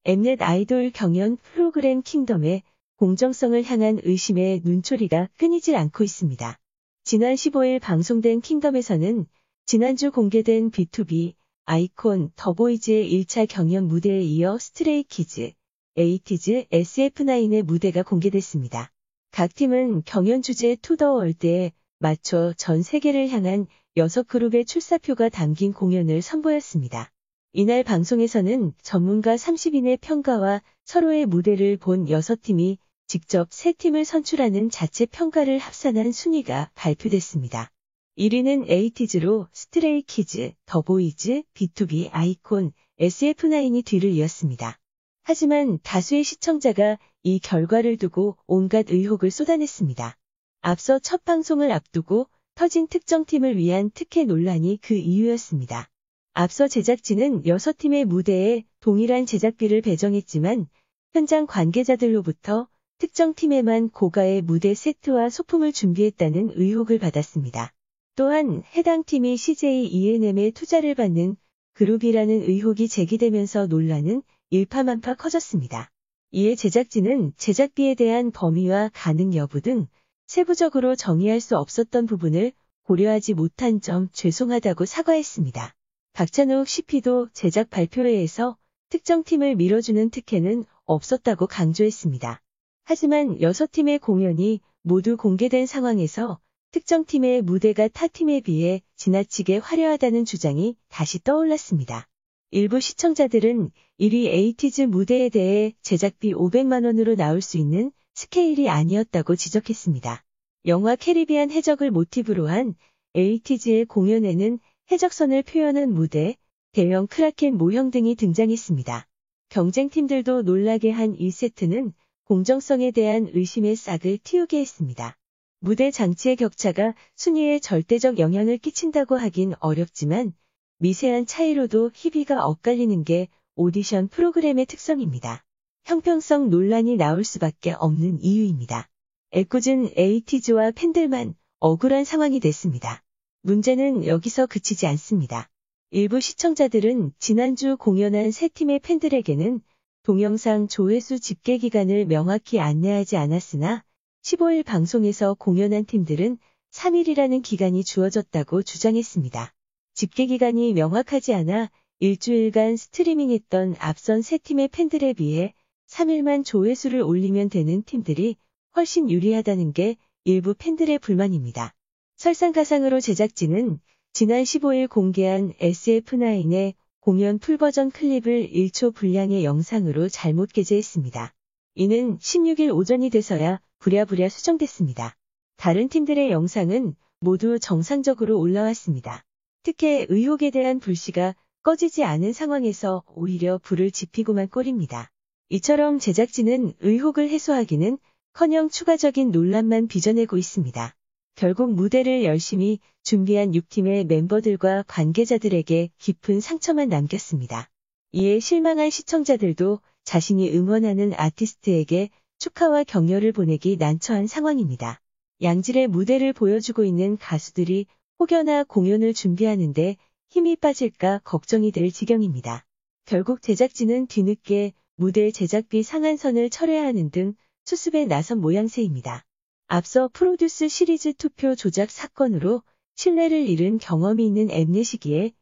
엠넷 아이돌 경연 프로그램 킹덤의 공정성을 향한 의심의 눈초리가 끊이질 않고 있습니다. 지난 15일 방송된 킹덤에서는 지난주 공개된 B2B 아이콘 더보이즈의 1차 경연 무대에 이어 스트레이키즈, 에이티즈, SF9의 무대가 공개됐습니다. 각 팀은 경연 주제 투 더 월드에 맞춰 전 세계를 향한 6그룹의 출사표가 담긴 공연을 선보였습니다. 이날 방송에서는 전문가 30인의 평가와 서로의 무대를 본 6팀이 직접 3팀을 선출하는 자체 평가를 합산한 순위가 발표됐습니다. 1위는 에이티즈로 스트레이키즈, 더보이즈, B2B 아이콘, SF9이 뒤를 이었습니다. 하지만 다수의 시청자가 이 결과를 두고 온갖 의혹을 쏟아냈습니다. 앞서 첫 방송을 앞두고 터진 특정 팀을 위한 특혜 논란이 그 이유였습니다. 앞서 제작진은 6팀의 무대에 동일한 제작비를 배정했지만 현장 관계자들로부터 특정 팀에만 고가의 무대 세트와 소품을 준비했다는 의혹을 받았습니다. 또한 해당 팀이 CJ ENM에 투자를 받는 그룹이라는 의혹이 제기되면서 논란은 일파만파 커졌습니다. 이에 제작진은 제작비에 대한 범위와 가능 여부 등 세부적으로 정의할 수 없었던 부분을 고려하지 못한 점 죄송하다고 사과했습니다. 박찬욱 CP도 제작 발표회에서 특정 팀을 밀어주는 특혜는 없었다고 강조했습니다. 하지만 6팀의 공연이 모두 공개된 상황에서 특정 팀의 무대가 타 팀에 비해 지나치게 화려하다는 주장이 다시 떠올랐습니다. 일부 시청자들은 1위 에이티즈 무대에 대해 제작비 500만 원으로 나올 수 있는 스케일이 아니었다고 지적했습니다. 영화 캐리비안 해적을 모티브로 한 에이티즈의 공연에는 해적선을 표현한 무대, 대형 크라켄 모형 등이 등장했습니다. 경쟁팀들도 놀라게 한 이 세트는 공정성에 대한 의심의 싹을 틔우게 했습니다. 무대 장치의 격차가 순위에 절대적 영향을 끼친다고 하긴 어렵지만 미세한 차이로도 희비가 엇갈리는 게 오디션 프로그램의 특성입니다. 형평성 논란이 나올 수밖에 없는 이유입니다. 애꿎은 에이티즈와 팬들만 억울한 상황이 됐습니다. 문제는 여기서 그치지 않습니다. 일부 시청자들은 지난주 공연한 3팀의 팬들에게는 동영상 조회수 집계 기간을 명확히 안내하지 않았으나 15일 방송에서 공연한 팀들은 3일이라는 기간이 주어졌다고 주장했습니다. 집계 기간이 명확하지 않아 일주일간 스트리밍했던 앞선 3팀의 팬들에 비해 3일만 조회수를 올리면 되는 팀들이 훨씬 유리하다는 게 일부 팬들의 불만입니다. 설상가상으로 제작진은 지난 15일 공개한 SF9의 공연 풀버전 클립을 1초 분량의 영상으로 잘못 게재했습니다. 이는 16일 오전이 돼서야 부랴부랴 수정됐습니다. 다른 팀들의 영상은 모두 정상적으로 올라왔습니다. 특히 의혹에 대한 불씨가 꺼지지 않은 상황에서 오히려 불을 지피고만 꼴입니다. 이처럼 제작진은 의혹을 해소하기는 커녕 추가적인 논란만 빚어내고 있습니다. 결국 무대를 열심히 준비한 6팀의 멤버들과 관계자들에게 깊은 상처만 남겼습니다. 이에 실망한 시청자들도 자신이 응원하는 아티스트에게 축하와 격려를 보내기 난처한 상황입니다. 양질의 무대를 보여주고 있는 가수들이 혹여나 공연을 준비하는데 힘이 빠질까 걱정이 될 지경입니다. 결국 제작진은 뒤늦게 무대 제작비 상한선을 철회하는 등 수습에 나선 모양새입니다. 앞서 프로듀스 시리즈 투표 조작 사건으로 신뢰를 잃은 경험이 있는 엠넷이기에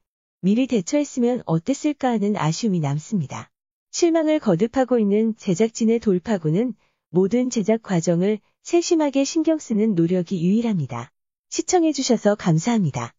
미리 대처했으면 어땠을까 하는 아쉬움이 남습니다. 실망을 거듭하고 있는 제작진의 돌파구는 모든 제작 과정을 세심하게 신경 쓰는 노력이 유일합니다. 시청해주셔서 감사합니다.